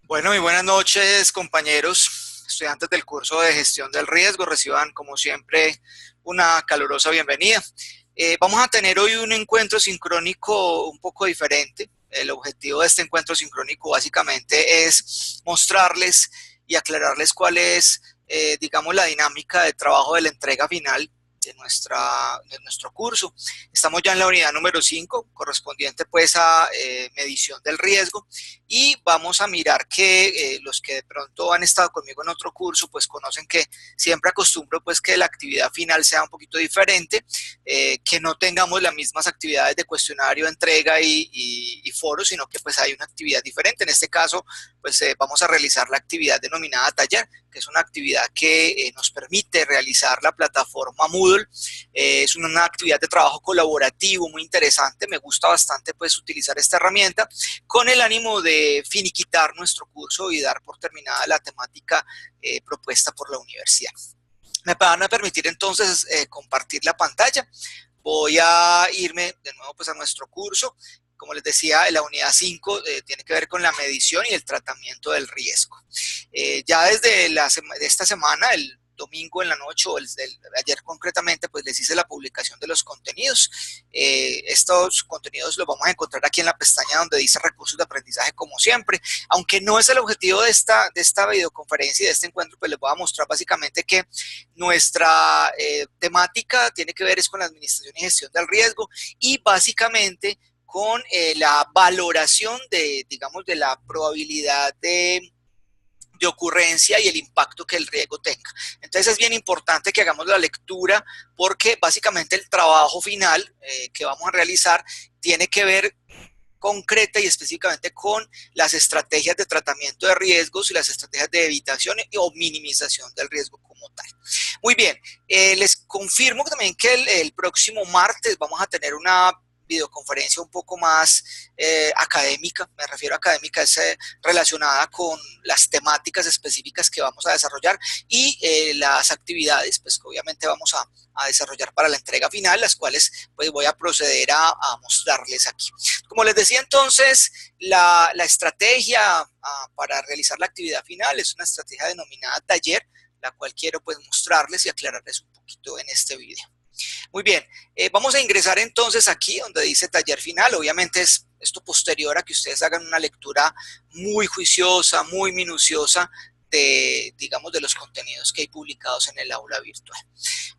Bueno, muy buenas noches, compañeros, estudiantes del curso de gestión del riesgo. Reciban, como siempre, una calurosa bienvenida. Vamos a tener hoy un encuentro sincrónico un poco diferente. El objetivo de este encuentro sincrónico básicamente es mostrarles y aclararles cuál es, digamos, la dinámica de trabajo de la entrega final de nuestro curso. Estamos ya en la unidad número 5, correspondiente pues a medición del riesgo, y vamos a mirar que los que de pronto han estado conmigo en otro curso pues conocen que siempre acostumbro pues que la actividad final sea un poquito diferente, que no tengamos las mismas actividades de cuestionario, entrega y foro, sino que pues hay una actividad diferente. En este caso pues vamos a realizar la actividad denominada taller, que es una actividad que nos permite realizar la plataforma Moodle. Es una actividad de trabajo colaborativo muy interesante. Me gusta bastante pues utilizar esta herramienta con el ánimo de finiquitar nuestro curso y dar por terminada la temática propuesta por la universidad. Me van a permitir entonces compartir la pantalla. Voy a irme de nuevo pues a nuestro curso. Como les decía, la unidad 5 tiene que ver con la medición y el tratamiento del riesgo. Ya desde de esta semana, el domingo en la noche o ayer concretamente, pues les hice la publicación de los contenidos. Estos contenidos los vamos a encontrar aquí en la pestaña donde dice recursos de aprendizaje, como siempre. Aunque no es el objetivo de esta videoconferencia y de este encuentro, pues les voy a mostrar básicamente que nuestra temática tiene que ver es con la administración y gestión del riesgo, y básicamente con la valoración de, digamos, de la probabilidad de ocurrencia y el impacto que el riesgo tenga. Entonces es bien importante que hagamos la lectura, porque básicamente el trabajo final que vamos a realizar tiene que ver concreta y específicamente con las estrategias de tratamiento de riesgos y las estrategias de evitación o minimización del riesgo como tal. Muy bien, les confirmo también que el próximo martes vamos a tener una videoconferencia un poco más académica. Me refiero a académica, es relacionada con las temáticas específicas que vamos a desarrollar y las actividades pues que obviamente vamos a desarrollar para la entrega final, las cuales pues voy a proceder a mostrarles aquí. Como les decía entonces, la estrategia para realizar la actividad final es una estrategia denominada taller, la cual quiero pues mostrarles y aclararles un poquito en este video. Muy bien, vamos a ingresar entonces aquí donde dice taller final. Obviamente es esto posterior a que ustedes hagan una lectura muy juiciosa, muy minuciosa de, digamos, de los contenidos que hay publicados en el aula virtual.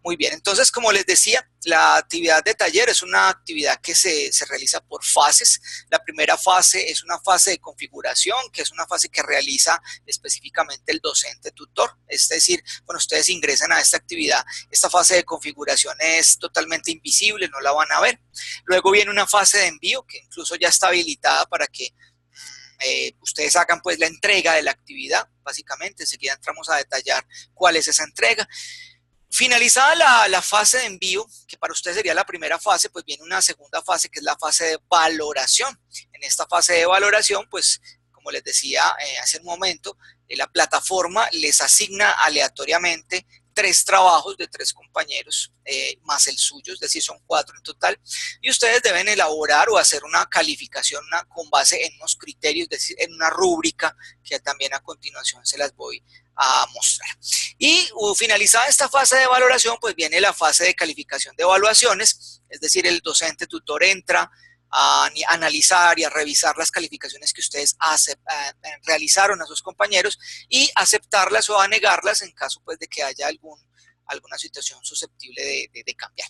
Muy bien, entonces, como les decía, la actividad de taller es una actividad que se realiza por fases. La primera fase es una fase de configuración, que es una fase que realiza específicamente el docente tutor. Es decir, cuando ustedes ingresan a esta actividad, esta fase de configuración es totalmente invisible, no la van a ver. Luego viene una fase de envío, que incluso ya está habilitada para que ustedes hagan pues la entrega de la actividad. Básicamente, enseguida entramos a detallar cuál es esa entrega. Finalizada la fase de envío, que para ustedes sería la primera fase, pues viene una segunda fase, que es la fase de valoración. En esta fase de valoración, pues como les decía hace un momento, la plataforma les asigna aleatoriamente 3 trabajos de 3 compañeros, más el suyo, es decir, son 4 en total, y ustedes deben elaborar o hacer una calificación con base en unos criterios, es decir, en una rúbrica que también a continuación se las voy a mostrar. Y finalizada esta fase de valoración, pues viene la fase de calificación de evaluaciones, es decir, el docente tutor entra a analizar y a revisar las calificaciones que ustedes realizaron a sus compañeros y aceptarlas o a negarlas en caso pues de que haya alguna situación susceptible de cambiar.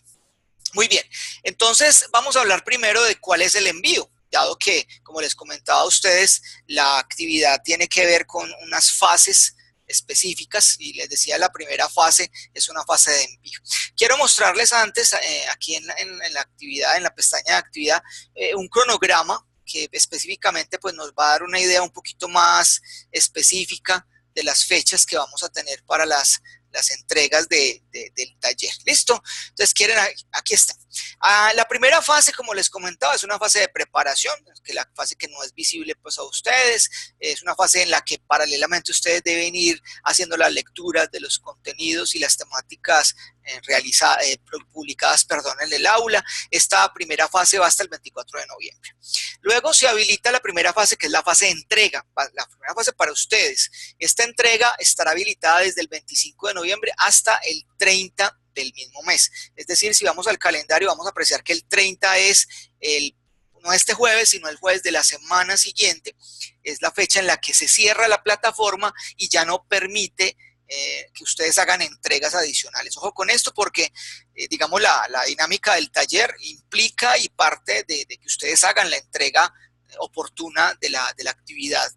Muy bien, entonces vamos a hablar primero de cuál es el envío, dado que, como les comentaba a ustedes, la actividad tiene que ver con unas fases específicas, y les decía, la primera fase es una fase de envío. Quiero mostrarles antes, aquí en la actividad, en la pestaña de actividad, un cronograma que específicamente pues, nos va a dar una idea un poquito más específica de las fechas que vamos a tener para las entregas del taller. ¿Listo? Entonces, aquí está. La primera fase, como les comentaba, es una fase de preparación, que la fase que no es visible pues, a ustedes, es una fase en la que paralelamente ustedes deben ir haciendo las lecturas de los contenidos y las temáticas publicadas en el aula. Esta primera fase va hasta el 24 de noviembre. Luego se habilita la primera fase, que es la fase de entrega, la primera fase para ustedes. Esta entrega estará habilitada desde el 25 de noviembre hasta el 30 del mismo mes. Es decir, si vamos al calendario, vamos a apreciar que el 30 es no este jueves, sino el jueves de la semana siguiente. Es la fecha en la que se cierra la plataforma y ya no permite que ustedes hagan entregas adicionales. Ojo con esto porque, digamos, la dinámica del taller implica y parte de que ustedes hagan la entrega oportuna de la actividad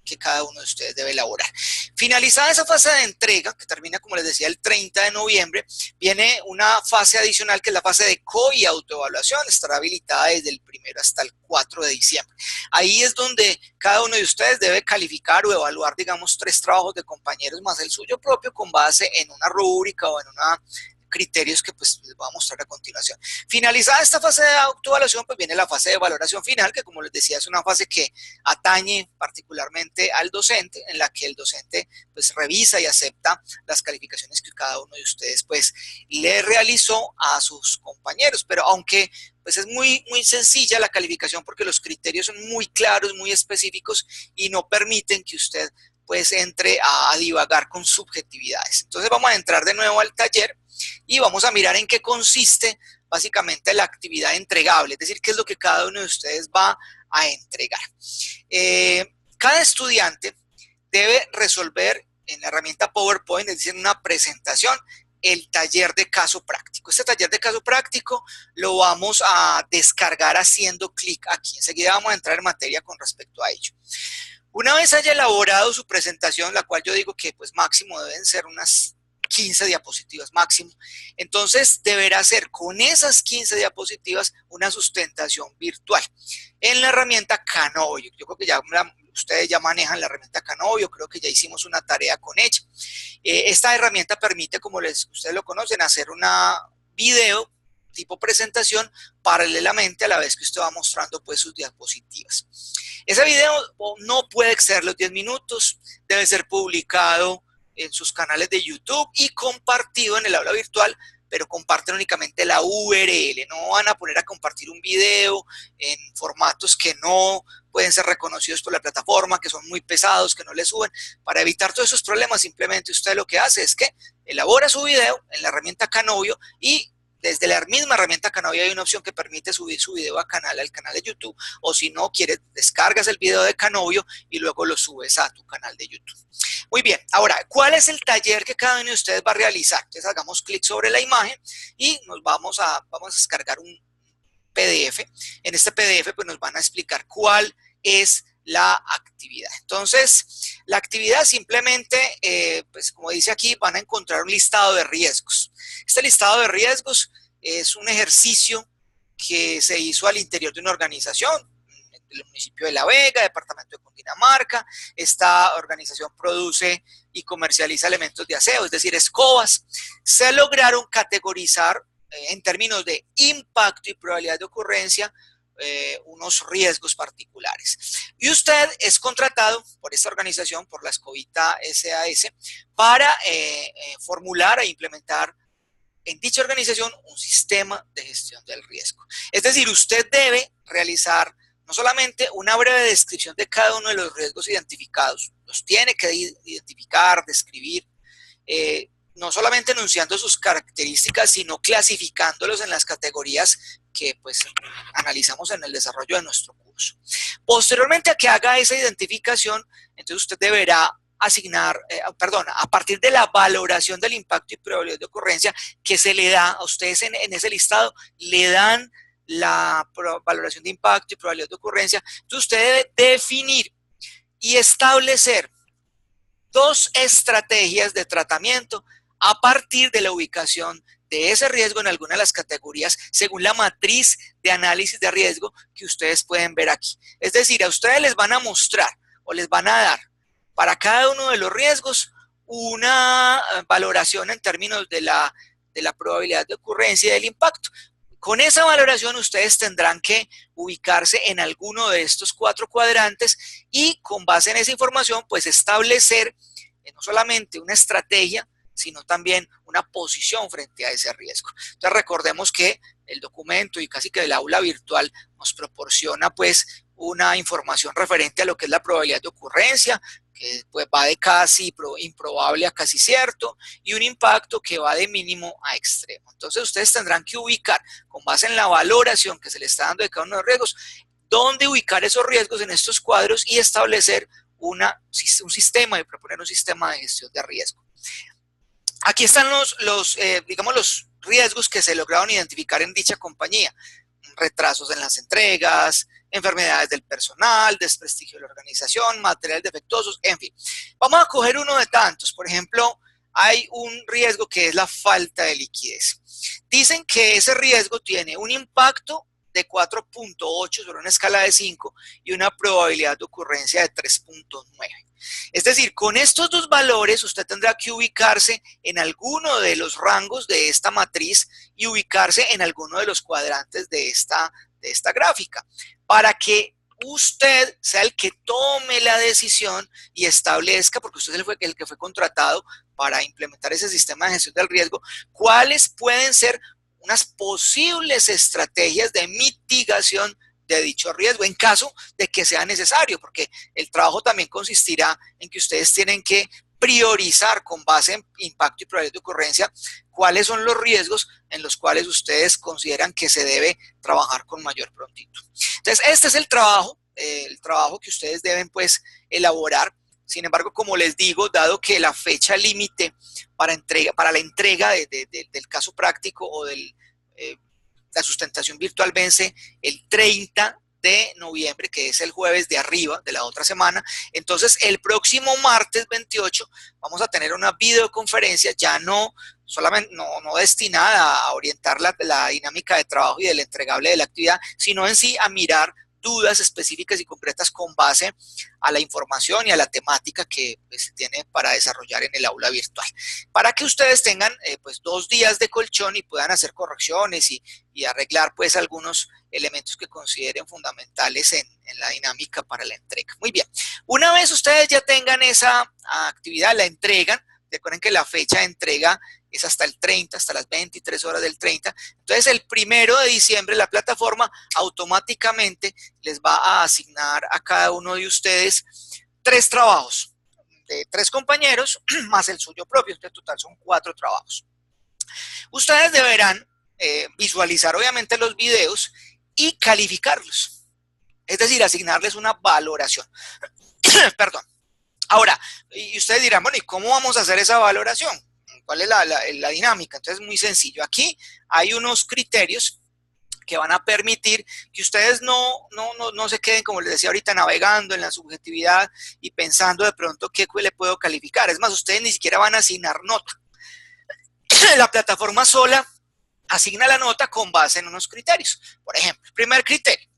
que cada uno de ustedes debe elaborar. Finalizada esa fase de entrega, que termina, como les decía, el 30 de noviembre, viene una fase adicional que es la fase de y autoevaluación. Estará habilitada desde el 1 hasta el 4 de diciembre. Ahí es donde cada uno de ustedes debe calificar o evaluar, digamos, 3 trabajos de compañeros más el suyo propio con base en una rúbrica o en una criterios que pues les voy a mostrar a continuación. Finalizada esta fase de autoevaluación, pues viene la fase de valoración final, que como les decía es una fase que atañe particularmente al docente, en la que el docente pues revisa y acepta las calificaciones que cada uno de ustedes pues le realizó a sus compañeros, pero aunque pues es muy sencilla la calificación porque los criterios son muy claros, muy específicos y no permiten que usted pues entre a divagar con subjetividades. Entonces vamos a entrar de nuevo al taller y vamos a mirar en qué consiste básicamente la actividad entregable, es decir, qué es lo que cada uno de ustedes va a entregar. Cada estudiante debe resolver en la herramienta PowerPoint, es decir, en una presentación, el taller de caso práctico. Este taller de caso práctico lo vamos a descargar haciendo clic aquí. Enseguida vamos a entrar en materia con respecto a ello. Una vez haya elaborado su presentación, la cual yo digo que pues máximo deben ser unas 15 diapositivas máximo, entonces deberá hacer con esas 15 diapositivas una sustentación virtual en la herramienta Canovio. Yo creo que ya ustedes ya manejan la herramienta Canovio, creo que ya hicimos una tarea con ella. Esta herramienta permite, como ustedes lo conocen, hacer una video tipo presentación paralelamente a la vez que usted va mostrando pues sus diapositivas. Ese video no puede exceder los 10 minutos, debe ser publicado en sus canales de YouTube y compartido en el aula virtual, pero comparten únicamente la URL, no van a poner a compartir un video en formatos que no pueden ser reconocidos por la plataforma, que son muy pesados, que no le suben. Para evitar todos esos problemas, simplemente usted lo que hace es que elabora su video en la herramienta Canovio y desde la misma herramienta Canovio hay una opción que permite subir su video al canal de YouTube, o si no quieres, descargas el video de Canovio y luego lo subes a tu canal de YouTube. Muy bien, ahora, ¿cuál es el taller que cada uno de ustedes va a realizar? Entonces hagamos clic sobre la imagen y nos vamos a descargar un PDF. En este PDF pues nos van a explicar cuál es la actividad. Entonces, la actividad simplemente, pues como dice aquí, van a encontrar un listado de riesgos. Este listado de riesgos es un ejercicio que se hizo al interior de una organización, el municipio de La Vega, departamento de Cundinamarca. Esta organización produce y comercializa elementos de aseo, es decir, escobas. Se lograron categorizar en términos de impacto y probabilidad de ocurrencia unos riesgos particulares. Y usted es contratado por esta organización, por la Escobita SAS, para formular e implementar en dicha organización un sistema de gestión del riesgo. Es decir, usted debe realizar no solamente una breve descripción de cada uno de los riesgos identificados, los tiene que identificar, describir, no solamente enunciando sus características, sino clasificándolos en las categorías que pues analizamos en el desarrollo de nuestro curso. Posteriormente a que haga esa identificación, entonces usted deberá asignar, a partir de la valoración del impacto y probabilidad de ocurrencia que se le da a ustedes en ese listado, le dan la valoración de impacto y probabilidad de ocurrencia. Entonces usted debe definir y establecer 2 estrategias de tratamiento a partir de la ubicación de ese riesgo en alguna de las categorías según la matriz de análisis de riesgo que ustedes pueden ver aquí. Es decir, a ustedes les van a mostrar o les van a dar para cada uno de los riesgos una valoración en términos de la probabilidad de ocurrencia y del impacto. Con esa valoración ustedes tendrán que ubicarse en alguno de estos 4 cuadrantes y con base en esa información pues establecer no solamente una estrategia, sino también una posición frente a ese riesgo. Entonces recordemos que el documento y casi que el aula virtual nos proporciona pues una información referente a lo que es la probabilidad de ocurrencia, que pues va de casi improbable a casi cierto, y un impacto que va de mínimo a extremo. Entonces ustedes tendrán que ubicar, con base en la valoración que se le está dando de cada uno de los riesgos, dónde ubicar esos riesgos en estos cuadros y establecer un sistema y proponer un sistema de gestión de riesgo. Aquí están digamos, los riesgos que se lograron identificar en dicha compañía. Retrasos en las entregas, enfermedades del personal, desprestigio de la organización, materiales defectuosos, en fin. Vamos a coger uno de tantos. Por ejemplo, hay un riesgo que es la falta de liquidez. Dicen que ese riesgo tiene un impacto de 4.8 sobre una escala de 5 y una probabilidad de ocurrencia de 3.9. Es decir, con estos dos valores usted tendrá que ubicarse en alguno de los rangos de esta matriz y ubicarse en alguno de los cuadrantes de esta gráfica para que usted sea el que tome la decisión y establezca, porque usted es el que fue contratado para implementar ese sistema de gestión del riesgo, cuáles pueden ser unas posibles estrategias de mitigación de dicho riesgo en caso de que sea necesario, porque el trabajo también consistirá en que ustedes tienen que priorizar con base en impacto y probabilidad de ocurrencia cuáles son los riesgos en los cuales ustedes consideran que se debe trabajar con mayor prontitud. Entonces, este es el trabajo que ustedes deben pues elaborar. Sin embargo, como les digo, dado que la fecha límite para la entrega del caso práctico o la sustentación virtual vence el 30 de noviembre, que es el jueves de arriba de la otra semana, entonces el próximo martes 28 vamos a tener una videoconferencia ya no solamente no destinada a orientar la dinámica de trabajo y del entregable de la actividad, sino en sí a mirar dudas específicas y concretas con base a la información y a la temática que se tiene para desarrollar en el aula virtual. Para que ustedes tengan pues 2 días de colchón y puedan hacer correcciones y arreglar pues algunos elementos que consideren fundamentales en la dinámica para la entrega. Muy bien, una vez ustedes ya tengan esa actividad, la entregan. Recuerden que la fecha de entrega es hasta el 30, hasta las 23 horas del 30. Entonces, el 1 de diciembre la plataforma automáticamente les va a asignar a cada uno de ustedes 3 trabajos de 3 compañeros más el suyo propio. Entonces, en total son 4 trabajos. Ustedes deberán visualizar obviamente los videos y calificarlos. Es decir, asignarles una valoración. Perdón. Ahora, y ustedes dirán, bueno, ¿y cómo vamos a hacer esa valoración? ¿Cuál es la dinámica? Entonces, muy sencillo. Aquí hay unos criterios que van a permitir que ustedes no se queden, como les decía ahorita, navegando en la subjetividad y pensando de pronto qué le puedo calificar. Es más, ustedes ni siquiera van a asignar nota. La plataforma sola asigna la nota con base en unos criterios. Por ejemplo, el primer criterio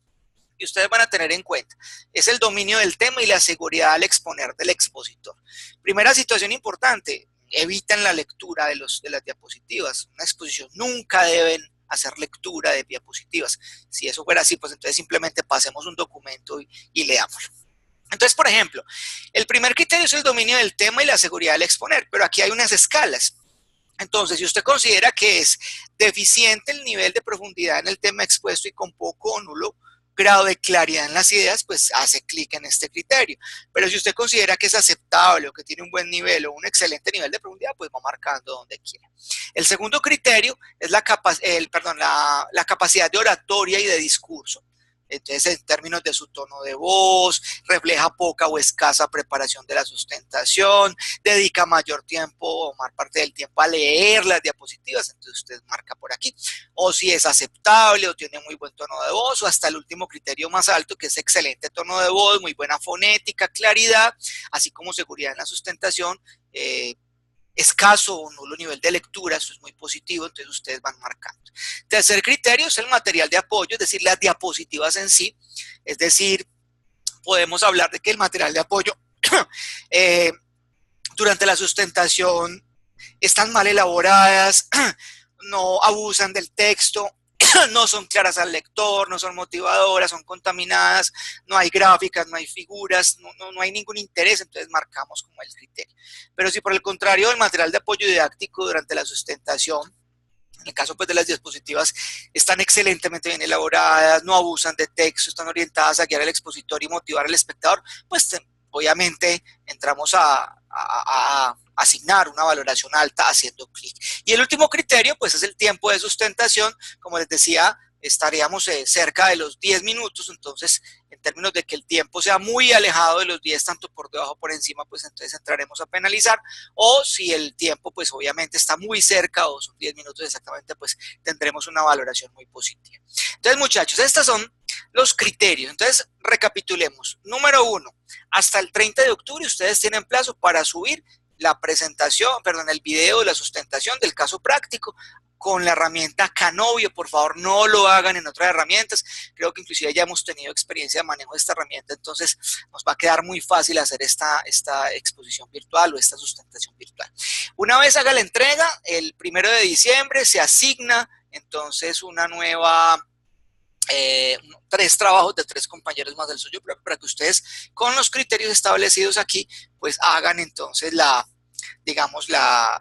que ustedes van a tener en cuenta es el dominio del tema y la seguridad al exponer del expositor. Primera situación importante, eviten la lectura de las diapositivas. Una exposición nunca deben hacer lectura de diapositivas. Si eso fuera así, pues entonces simplemente pasemos un documento y leámoslo. Entonces, por ejemplo, el primer criterio es el dominio del tema y la seguridad al exponer, pero aquí hay unas escalas. Entonces, si usted considera que es deficiente el nivel de profundidad en el tema expuesto y con poco o nulo grado de claridad en las ideas, pues hace clic en este criterio. Pero si usted considera que es aceptable o que tiene un buen nivel o un excelente nivel de profundidad, pues va marcando donde quiera. El segundo criterio es la capacidad de oratoria y de discurso. Entonces, en términos de su tono de voz, refleja poca o escasa preparación de la sustentación, dedica mayor tiempo o más parte del tiempo a leer las diapositivas, entonces usted marca por aquí. O si es aceptable o tiene muy buen tono de voz, o hasta el último criterio más alto, que es excelente tono de voz, muy buena fonética, claridad, así como seguridad en la sustentación, escaso o nulo nivel de lectura, eso es muy positivo, entonces ustedes van marcando. Tercer criterio es el material de apoyo, es decir, las diapositivas en sí, es decir, podemos hablar de que el material de apoyo durante la sustentación están mal elaboradas, no abusan del texto, no son claras al lector, no son motivadoras, son contaminadas, no hay gráficas, no hay figuras, no hay ningún interés, entonces marcamos como el criterio. Pero si por el contrario el material de apoyo didáctico durante la sustentación, en el caso pues, de las diapositivas, están excelentemente bien elaboradas, no abusan de texto, están orientadas a guiar al expositor y motivar al espectador, pues obviamente entramos a asignar una valoración alta haciendo clic. Y el último criterio, pues es el tiempo de sustentación. Como les decía, estaríamos cerca de los 10 minutos, entonces en términos de que el tiempo sea muy alejado de los 10, tanto por debajo o por encima, pues entonces entraremos a penalizar, o si el tiempo pues obviamente está muy cerca o son 10 minutos exactamente, pues tendremos una valoración muy positiva. Entonces muchachos, estos son los criterios. Entonces recapitulemos. Número 1, hasta el 30 de octubre ustedes tienen plazo para subir la presentación, perdón, el video de la sustentación del caso práctico con la herramienta Canovio. Por favor, no lo hagan en otras herramientas. Creo que inclusive ya hemos tenido experiencia de manejo de esta herramienta, entonces nos va a quedar muy fácil hacer esta exposición virtual o esta sustentación virtual. Una vez haga la entrega, el 1 de diciembre se asigna entonces una nueva 3 trabajos de 3 compañeros más del suyo propio para que ustedes con los criterios establecidos aquí pues hagan entonces digamos la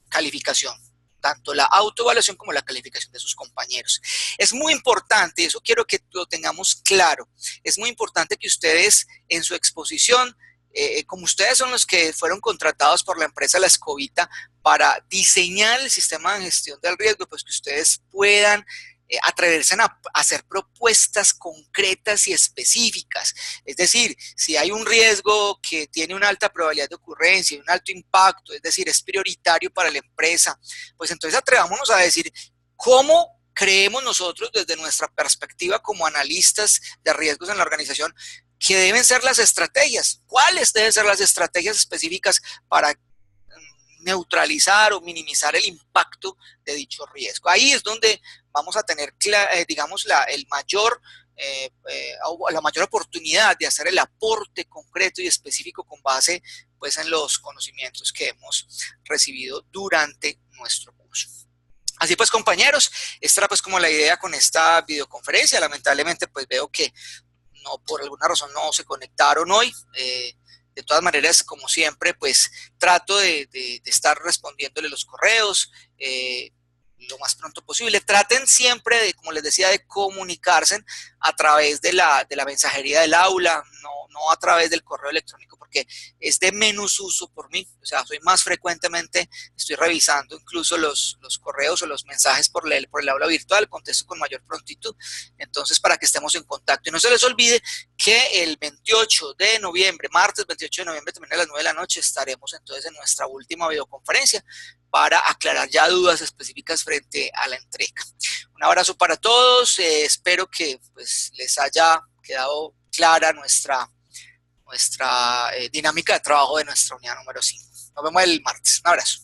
calificación, tanto la autoevaluación como la calificación de sus compañeros. Es muy importante, eso quiero que lo tengamos claro, es muy importante que ustedes en su exposición, como ustedes son los que fueron contratados por la empresa La Escobita para diseñar el sistema de gestión del riesgo, pues que ustedes puedan atreverse a hacer propuestas concretas y específicas. Es decir, si hay un riesgo que tiene una alta probabilidad de ocurrencia y un alto impacto, es decir, es prioritario para la empresa, pues entonces atrevámonos a decir cómo creemos nosotros desde nuestra perspectiva como analistas de riesgos en la organización que deben ser las estrategias, cuáles deben ser las estrategias específicas para neutralizar o minimizar el impacto de dicho riesgo. Ahí es donde vamos a tener, digamos, la mayor oportunidad de hacer el aporte concreto y específico con base pues, en los conocimientos que hemos recibido durante nuestro curso. Así pues, compañeros, esta era pues como la idea con esta videoconferencia. Lamentablemente, pues veo que no, por alguna razón no se conectaron hoy. De todas maneras, como siempre, pues trato de estar respondiéndole los correos lo más pronto posible. Traten siempre, como les decía, de comunicarse a través de la mensajería del aula, no a través del correo electrónico, porque es de menos uso por mí. O sea, soy más frecuentemente, estoy revisando incluso los correos o los mensajes por el aula virtual, contesto con mayor prontitud. Entonces, para que estemos en contacto. Y no se les olvide que el 28 de noviembre, martes 28 de noviembre, también a las 9 de la noche, estaremos entonces en nuestra última videoconferencia para aclarar ya dudas específicas frente a la entrega. Un abrazo para todos, espero que pues, les haya quedado clara nuestra dinámica de trabajo de nuestra unidad número 5. Nos vemos el martes. Un abrazo.